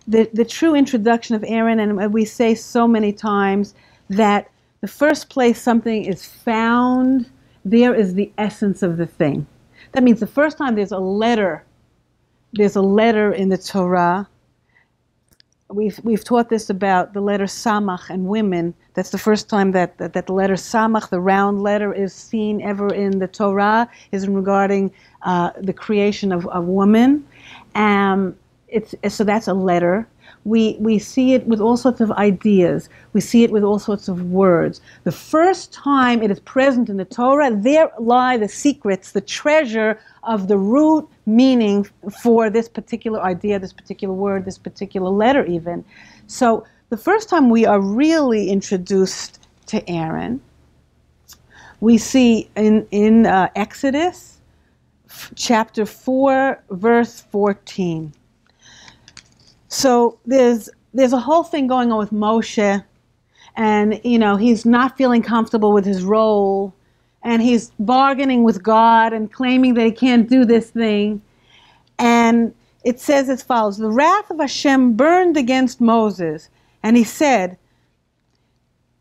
the true introduction of Aaron, and we say so many times that the first place something is found, there is the essence of the thing. That means the first time there's a letter in the Torah. We've taught this about the letter Samach and women. That's the first time that the letter Samach, the round letter, is seen ever in the Torah, is regarding the creation of a woman. So that's a letter. We see it with all sorts of ideas. We see it with all sorts of words. The first time it is present in the Torah, there lie the secrets, the treasure of the root meaning for this particular idea, this particular word, this particular letter even. So the first time we are really introduced to Aaron, we see in Exodus chapter 4, verse 14. So there's a whole thing going on with Moshe, and he's not feeling comfortable with his role, and he's bargaining with God and claiming that he can't do this thing. And it says as follows: the wrath of Hashem burned against Moses, and he said,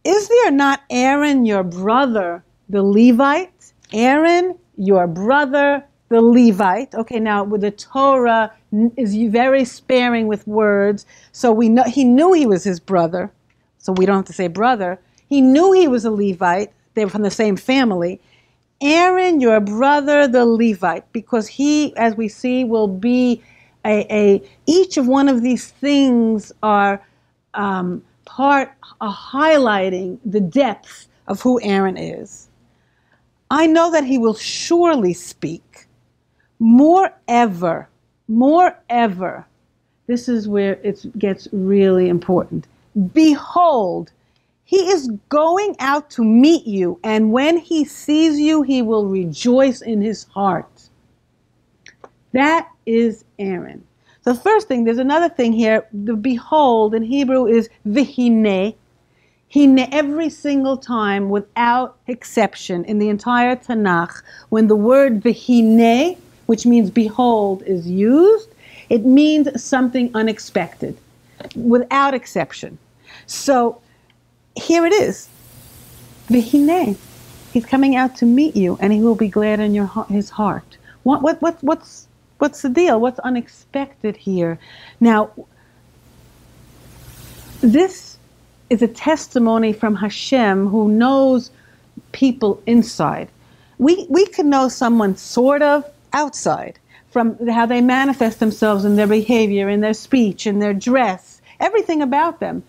"Is there not Aaron your brother, the Levite? Aaron your brother, the Levite." Okay, now with the Torah is very sparing with words, so we know he knew he was his brother, so we don't have to say brother. He knew he was a Levite. They were from the same family. Aaron, your brother, the Levite, because he, as we see, will be each of one of these things are highlighting the depth of who Aaron is. I know that he will surely speak. Moreover, this is where it gets really important. Behold, he is going out to meet you, and when he sees you, he will rejoice in his heart. That is Aaron. The first thing, there's another thing here. The behold in Hebrew is v'hineh. Every single time, without exception, in the entire Tanakh, when the word v'hineh, which means behold, is used, it means something unexpected, without exception. So here it is. V'hineh. He's coming out to meet you, and he will be glad in his heart. What's the deal? What's unexpected here? Now, this is a testimony from HaShem, who knows people inside. We can know someone sort of outside, from how they manifest themselves in their behavior, in their speech, in their dress, everything about them,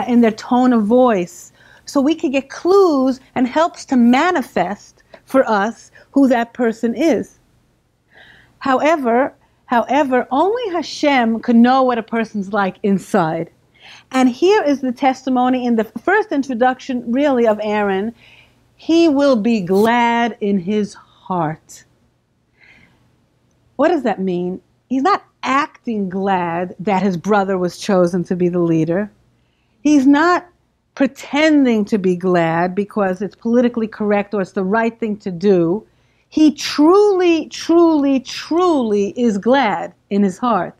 in their tone of voice. So we can get clues and helps to manifest for us who that person is. However, only HaShem can know what a person's like inside. And here is the testimony in the first introduction, really, of Aaron. He will be glad in his heart. What does that mean? He's not acting glad that his brother was chosen to be the leader. He's not pretending to be glad because it's politically correct or it's the right thing to do. He truly, truly, truly is glad in his heart.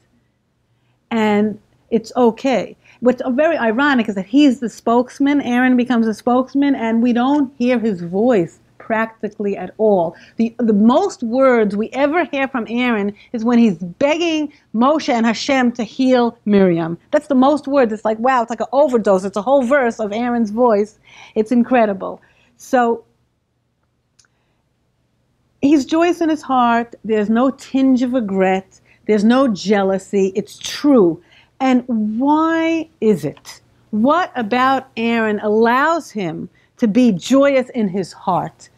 And it's okay. What's very ironic is that he's the spokesman. Aaron becomes a spokesman, and we don't hear his voice practically at all. The most words we ever hear from Aaron is when he's begging Moshe and Hashem to heal Miriam. That's the most words. It's like, wow, it's like an overdose. It's a whole verse of Aaron's voice. It's incredible. So he's joyous in his heart. There's no tinge of regret. There's no jealousy. It's true. And why is it? What about Aaron allows him to be joyous in his heart?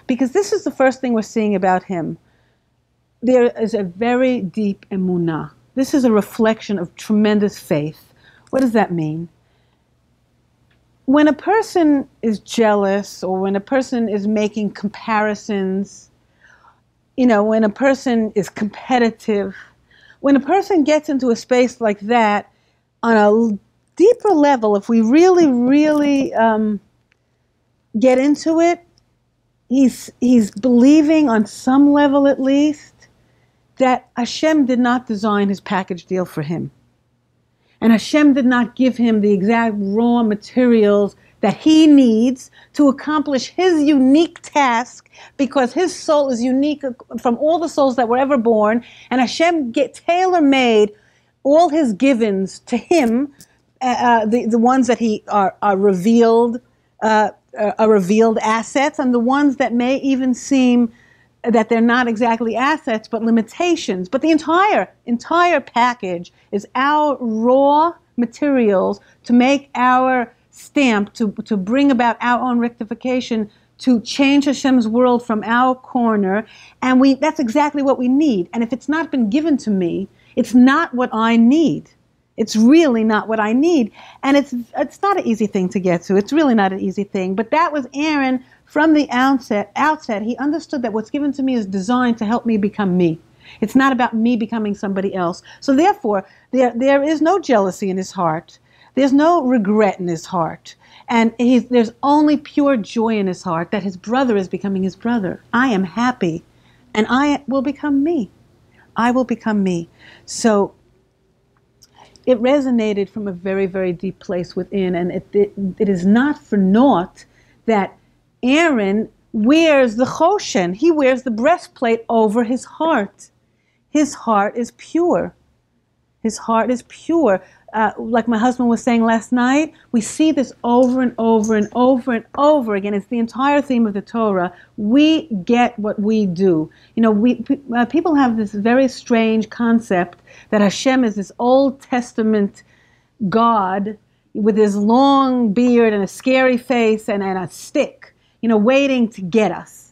Because this is the first thing we're seeing about him. There is a very deep Emunah. This is a reflection of tremendous faith. What does that mean? When a person is jealous, or when a person is making comparisons, when a person is competitive, when a person gets into a space like that, on a deeper level, if we really, really get into it, he's believing on some level at least that Hashem did not design his package deal for him. And Hashem did not give him the exact raw materials that he needs to accomplish his unique task, because his soul is unique from all the souls that were ever born. And Hashem tailor-made all his givens to him, the ones that are revealed assets, and the ones that may even seem that they're not exactly assets but limitations. But the entire package is our raw materials to make our stamp, to bring about our own rectification, to change Hashem's world from our corner. And that's exactly what we need. And if it's not been given to me, it's not what I need. It's really not what I need. And it's not an easy thing to get to. It's really not an easy thing. But that was Aaron from the outset. He understood that what's given to me is designed to help me become me. It's not about me becoming somebody else. So therefore, there is no jealousy in his heart. There's no regret in his heart. And there's only pure joy in his heart that his brother is becoming his brother. I am happy, and I will become me. I will become me. So it resonated from a very, very deep place within, and it is not for naught that Aaron wears the choshen. He wears the breastplate over his heart. His heart is pure. His heart is pure. Like my husband was saying last night, we see this over and over and over and over again. It's the entire theme of the Torah. We get what we do. You know, people have this very strange concept that Hashem is this Old Testament God with his long beard and a scary face and a stick, you know, waiting to get us.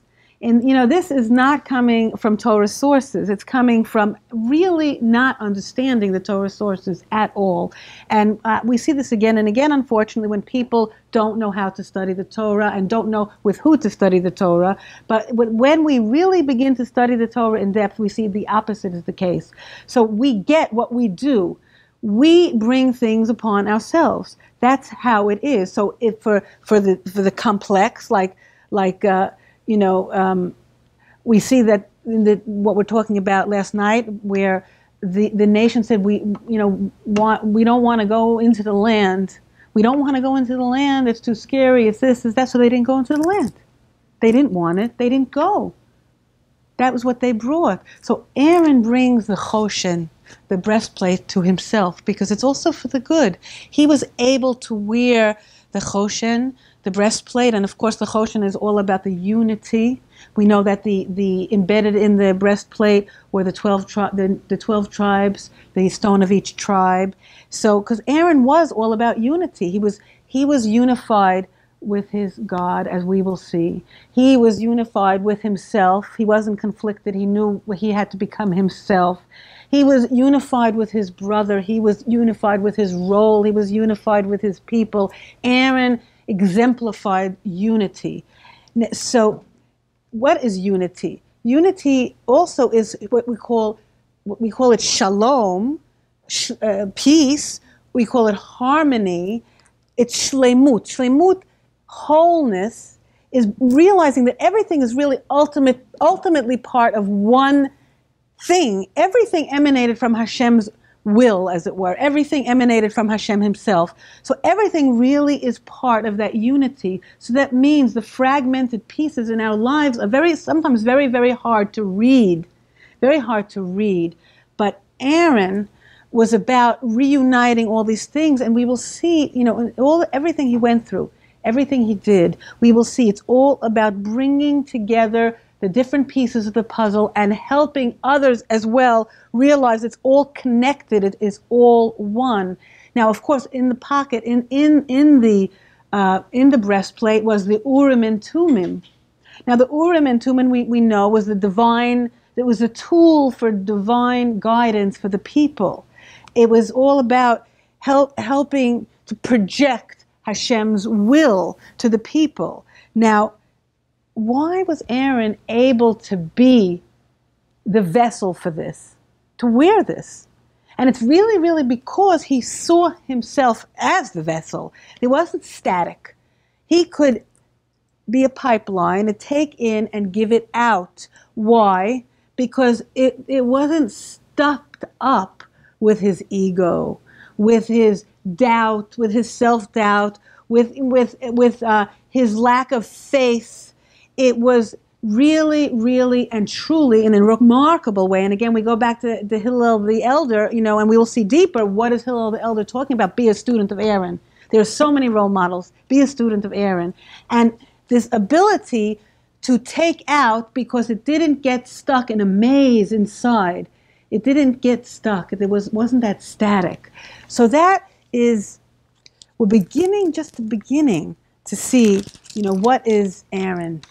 And, you know, this is not coming from Torah sources. It's coming from really not understanding the Torah sources at all. And we see this again and again, unfortunately, when people don't know how to study the Torah and don't know with who to study the Torah. But when we really begin to study the Torah in depth, we see the opposite is the case. So we get what we do. We bring things upon ourselves. That's how it is. So if for the complex, we see that in what we're talking about last night, where the nation said we don't want to go into the land. We don't want to go into the land. It's too scary. It's this, it's that. So they didn't go into the land. They didn't want it. They didn't go. That was what they brought. So Aaron brings the choshen, the breastplate, to himself, because it's also for the good. He was able to wear the choshen, the breastplate, and of course the choshen is all about the unity. We know that the embedded in the breastplate were the 12 tribes, the stone of each tribe. So, because Aaron was all about unity, he was unified with his God, as we will see. He was unified with himself. He wasn't conflicted. He knew he had to become himself. He was unified with his brother. He was unified with his role. He was unified with his people. Aaron exemplified unity. So what is unity? Unity also is what we call it shalom, peace. We call it harmony. It's shlemut. Shlemut, wholeness, is realizing that everything is really ultimately part of one thing. Everything emanated from Hashem's will, as it were. Everything emanated from Hashem himself. So everything really is part of that unity. So that means the fragmented pieces in our lives are sometimes very, very hard to read. Very hard to read. But Aaron was about reuniting all these things, and we will see, everything he went through, everything he did, we will see it's all about bringing together the different pieces of the puzzle and helping others as well realize it's all connected, it is all one. Now, of course, in the pocket, in the breastplate was the Urim and Tumim. Now, the Urim and Tumim we know was it was a tool for divine guidance for the people. It was all about helping to project Hashem's will to the people. Now, why was Aaron able to be the vessel for this, to wear this? And it's really, really because he saw himself as the vessel. It wasn't static. He could be a pipeline to take in and give it out. Why? Because it wasn't stuffed up with his ego, with his doubt, with his self-doubt, with his lack of faith. It was really, really and truly in a remarkable way. And again, we go back to the Hillel the Elder, and we will see deeper, what is Hillel the Elder talking about? Be a student of Aaron. There are so many role models. Be a student of Aaron. And this ability to take out, because it didn't get stuck in a maze inside. It didn't get stuck. It wasn't that static. So that is, we're beginning, just the beginning, to see, what is Aaron.